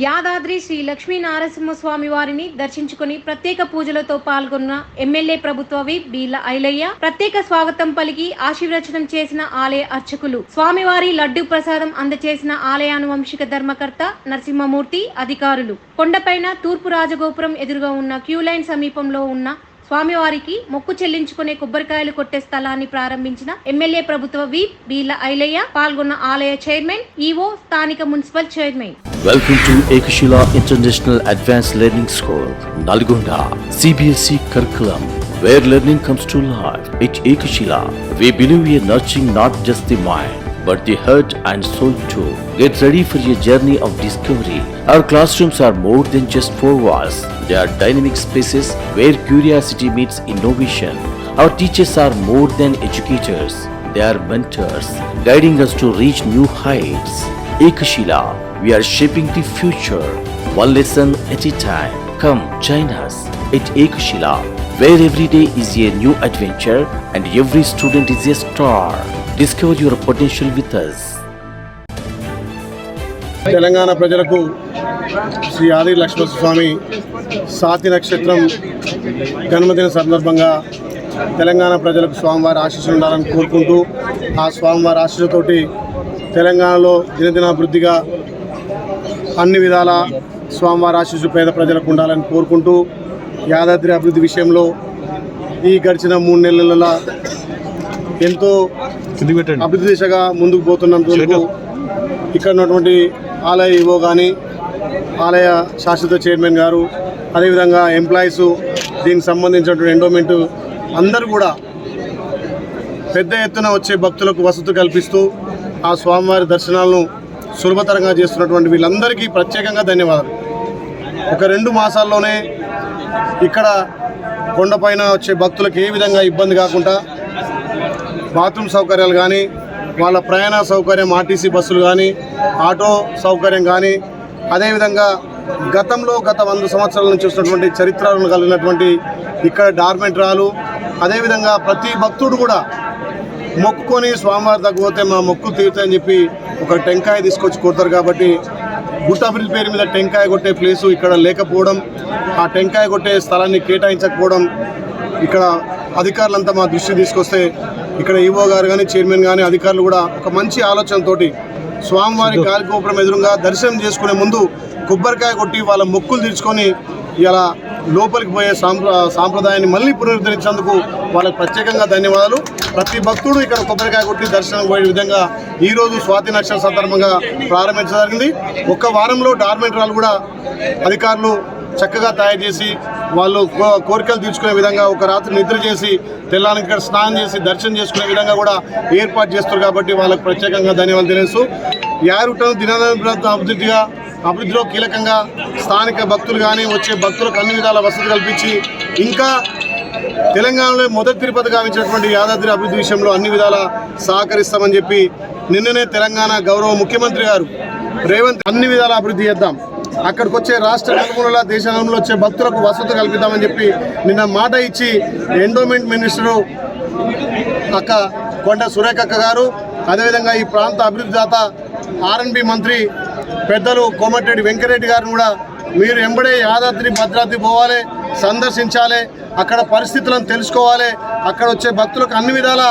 యాదాద్రి శ్రీ లక్ష్మీ నరసింహస్వామి వారిని దర్శించుకుని ప్రత్యేక పూజలతో పాల్గొన్న ఎమ్మెల్యే ప్రభుత్వ విప్ బీర్ల ఐలయ్య ప్రత్యేక స్వాగతం పలికి ఆశీర్వచనం చేసిన ఆలయ అర్చకులు, స్వామివారి లడ్డు ప్రసాదం అందచేసిన ఆలయానువంశిక ధర్మకర్త నరసింహమూర్తి, అధికారులు. కొండపైన తూర్పు రాజగోపురం ఎదురుగా ఉన్న క్యూ లైన్ సమీపంలో ఉన్న స్వామివారికి మొక్కు చెల్లించుకునే కొబ్బరికాయలు కొట్టే స్థలాన్ని ప్రారంభించిన ఎమ్మెల్యే ప్రభుత్వ విప్ బీర్ల ఐలయ్య, పాల్గొన్న ఆలయ చైర్మన్, ఈవో, స్థానిక municipal chairman. Welcome to Ekashila International Advanced Learning School, Nalgonda. CBSE curriculum, where learning comes to life. At Ekashila, we believe in nurturing not just the mind, but the heart and soul too. Get ready for your journey of discovery. Our classrooms are more than just four walls. They are dynamic spaces where curiosity meets innovation. Our teachers are more than educators. They are mentors, guiding us to reach new heights. Ekashila, we are shaping the future, one lesson at a time. Come join us at Ekashila, where every day is a new adventure and every student is a star. Discover your potential with us. Telangana ప్రజలకు శ్రీ ఆది లక్ష్మణస్వామి సాతి నక్షత్రం జన్మదిన సందర్భంగా తెలంగాణ ప్రజలకు స్వామివారి ఆశీస్సులు ఉండాలని కోరుకుంటూ, ఆ స్వామివారి ఆశీస్సులతోటి తెలంగాణలో దినదినాభివృద్ధిగా అన్ని విధాల స్వామివారి ఆశీస్సులు పేద ప్రజలకు ఉండాలని కోరుకుంటూ, యాదాద్రి అభివృద్ధి విషయంలో ఈ గడిచిన 3 నెలల ఎంతో అభివృద్ధి దిశగా ముందుకు పోతున్నందుకు ఇక్కడ ఉన్నటువంటి ఆలయ ఈవో కానీ, ఆలయ శాశ్వత చైర్మన్ గారు, అదేవిధంగా ఎంప్లాయీస్, దీనికి సంబంధించినటువంటి ఎండోమెంట్ అందరూ కూడా పెద్ద ఎత్తున వచ్చే భక్తులకు వసతి కల్పిస్తూ ఆ స్వామివారి దర్శనాలను సులభతరంగా చేస్తున్నటువంటి వీళ్ళందరికీ ప్రత్యేకంగా ధన్యవాదాలు. ఒక 2 మాసాల్లోనే ఇక్కడ కొండపైన వచ్చే భక్తులకు ఏ విధంగా ఇబ్బంది కాకుండా బాత్రూమ్ సౌకర్యాలు కానీ, వాళ్ళ ప్రయాణ సౌకర్యం, ఆర్టీసీ బస్సులు కానీ, ఆటో సౌకర్యం కానీ, అదేవిధంగా గతంలో గత 100 సంవత్సరాల నుంచి వచ్చినటువంటి చరిత్రలను కలిగినటువంటి ఇక్కడ డార్మెంటరాలు, అదేవిధంగా ప్రతి భక్తుడు కూడా మొక్కుకొని స్వామివారి దగ్గర పోతే మా మొక్కు తీరుతాయని చెప్పి ఒక టెంకాయ తీసుకొచ్చి కొడతారు. కాబట్టి గుట్టాభివృద్ధి పేరు మీద టెంకాయ కొట్టే ప్లేసు ఇక్కడ లేకపోవడం, ఆ టెంకాయ కొట్టే స్థలాన్ని కేటాయించకపోవడం ఇక్కడ అధికారులంతా మా దృష్టి తీసుకొస్తే ఇక్కడ ఈవో గారు కానీ, చైర్మన్ కానీ, అధికారులు కూడా ఒక మంచి ఆలోచనతోటి స్వామివారి గాలిగోపురం ఎదురుగా దర్శనం చేసుకునే ముందు కొబ్బరికాయ కొట్టి వాళ్ళ మొక్కులు తీర్చుకొని ఇలా లోపలికి పోయే సాంప్రదాయాన్ని మళ్ళీ పునరుద్ధరించేందుకు వాళ్ళకి ప్రత్యేకంగా ధన్యవాదాలు. ప్రతి భక్తుడు ఇక్కడ కొబ్బరికాయ కొట్టి దర్శనం పోయే విధంగా ఈరోజు స్వాతి నక్షత్రం సందర్భంగా ప్రారంభించడం జరిగింది. ఒక్క వారంలో డార్మెంటరాలు కూడా అధికారులు చక్కగా తయారు చేసి వాళ్ళు కోరికలు తీర్చుకునే విధంగా ఒక రాత్రి నిద్ర చేసి తెల్లానికి ఇక్కడ స్నానం చేసి దర్శనం చేసుకునే విధంగా కూడా ఏర్పాటు చేస్తారు. కాబట్టి వాళ్ళకు ప్రత్యేకంగా ధన్యవాదాలు తెలుసు. యారుటను అభివృద్ధిలో కీలకంగా స్థానిక భక్తులు కానీ, వచ్చే భక్తులకు అన్ని విధాల వసతి కల్పించి ఇంకా తెలంగాణలో మొదటి తిరుపతి గావించినటువంటి యాదాద్రి అభివృద్ధి విషయంలో అన్ని విధాల సహకరిస్తామని చెప్పి నిన్ననే తెలంగాణ గౌరవ ముఖ్యమంత్రి గారు రేవంత్ అన్ని విధాల అభివృద్ధి చేద్దాం, అక్కడికి వచ్చే రాష్ట్ర నలుమూలల దేశ నలుమూలలో వచ్చే భక్తులకు వసతి కల్పిద్దామని చెప్పి నిన్న మాట ఇచ్చి ఎండోమెంట్ మినిస్టరు అక్క కొండ సురేఖక్క గారు, అదేవిధంగా ఈ ప్రాంత అభివృద్ధి దాత R&B మంత్రి పెద్దలు కోమటిరెడ్డి వెంకరెడ్డి గారిని కూడా మీరు ఎంబడే యాదాద్రి భద్రాద్రి పోవాలి, సందర్శించాలి, అక్కడ పరిస్థితులను తెలుసుకోవాలి, అక్కడ వచ్చే భక్తులకు అన్ని విధాల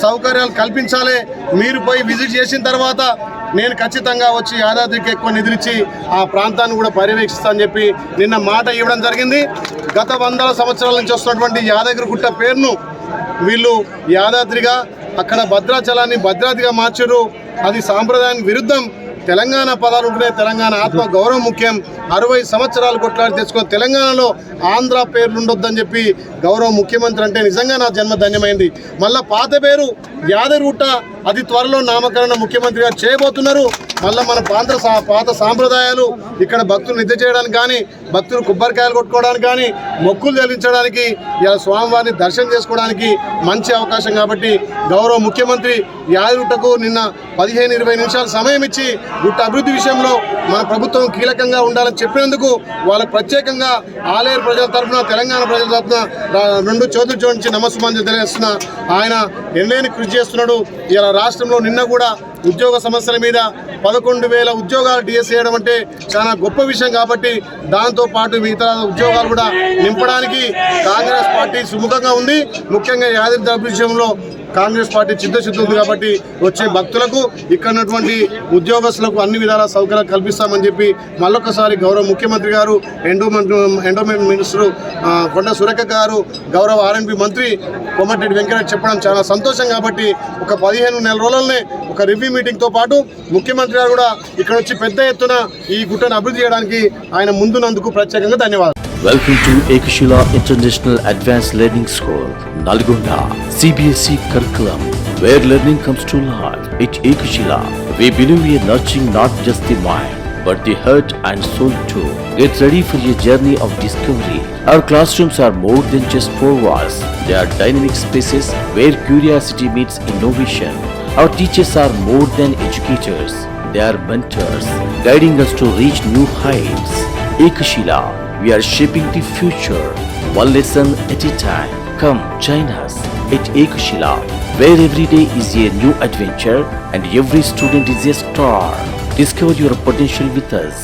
సౌకర్యాలు కల్పించాలి. మీరు పోయి విజిట్ చేసిన తర్వాత నేను ఖచ్చితంగా వచ్చి యాదాద్రికి ఎక్కువ నిధులిచ్చి ఆ ప్రాంతాన్ని కూడా పర్యవేక్షిస్తానని చెప్పి నిన్న మాట ఇవ్వడం జరిగింది. గత 100 సంవత్సరాల నుంచి వస్తున్నటువంటి యాదగిరిగుట్ట పేరును వీళ్ళు యాదాద్రిగా, అక్కడ భద్రాచలాన్ని భద్రాద్రిగా మార్చారు. అది సాంప్రదాయానికి విరుద్ధం. తెలంగాణ పదాలు ఉంటున్నాయి, తెలంగాణ ఆత్మ గౌరవం ముఖ్యం. 60 సంవత్సరాలు కొట్లాడి తెచ్చుకొని తెలంగాణలో ఆంధ్ర పేర్లు ఉండొద్దని చెప్పి గౌరవ ముఖ్యమంత్రి అంటే నిజంగా నా జన్మ ధన్యమైంది. మళ్ళీ పాత పేరు యాదగిరిగుట్ట అతి త్వరలో నామకరణ ముఖ్యమంత్రి గారు చేయబోతున్నారు. మళ్ళీ మన పాత సాంప్రదాయాలు ఇక్కడ భక్తులు నిద్ర చేయడానికి కానీ, భక్తులు కొబ్బరికాయలు కొట్టుకోవడానికి కానీ, మొక్కులు చెల్లించడానికి, ఇలా స్వామివారిని దర్శనం చేసుకోవడానికి మంచి అవకాశం. కాబట్టి గౌరవ ముఖ్యమంత్రి యాదగిరిగుట్టకు నిన్న 15-20 నిమిషాలు సమయం ఇచ్చి గుట్ట అభివృద్ధి విషయంలో మన ప్రభుత్వం కీలకంగా ఉండాలని చెప్పినందుకు వాళ్ళకు ప్రత్యేకంగా ఆలయ ప్రజల తరఫున, తెలంగాణ ప్రజల తరఫున 2 చేతులు జోడించి నమస్సుమాంజలి తెలియజేస్తున్నా. ఆయన ఎన్నలేని కృషి చేస్తున్నాడు. ఇలా రాష్ట్రంలో నిన్న కూడా ఉద్యోగ సమస్యల మీద 11,000 ఉద్యోగాలు డిఎస్ చేయడం అంటే చాలా గొప్ప విషయం. కాబట్టి దాంతో పాటు మిగతా ఉద్యోగాలు కూడా నింపడానికి కాంగ్రెస్ పార్టీ సుముఖంగా ఉంది. ముఖ్యంగా యాదాద్రి విషయంలో కాంగ్రెస్ పార్టీ చిత్తశుద్ధి ఉంది. కాబట్టి వచ్చే భక్తులకు ఇక్కడ ఉన్నటువంటి ఉద్యోగస్తులకు అన్ని విధాల సౌకర్యాలు కల్పిస్తామని చెప్పి మళ్ళొకసారి గౌరవ ముఖ్యమంత్రి గారు, ఎండోమెంట్ మినిస్టరు కొండ సురేఖ గారు, గౌరవ ఆర్ఎండ్బి మంత్రి కోమటిరెడ్డి వెంకటరెడ్డి చెప్పడం చాలా సంతోషం. కాబట్టి ఒక 15 నెలల రోజులనే ఒక రివ్యూ మీటింగ్తో పాటు ముఖ్యమంత్రి గారు కూడా ఇక్కడ వచ్చి పెద్ద ఎత్తున ఈ గుట్టను అభివృద్ధి చేయడానికి ఆయన ముందున్నందుకు ప్రత్యేకంగా ధన్యవాదాలు. Welcome to Ekashila International Advanced Learning School, Nalgonda. CBSE curriculum, where learning comes to life. At Ekashila, we believe in nurturing not just the mind, but the heart and soul too. Get ready for your journey of discovery. Our classrooms are more than just 4 walls. They are dynamic spaces where curiosity meets innovation. Our teachers are more than educators. They are mentors, guiding us to reach new heights. Ekashila, we are shaping the future, one lesson at a time. Come join us at Ekashila, where every day is a new adventure and every student is a star. Discover your potential with us.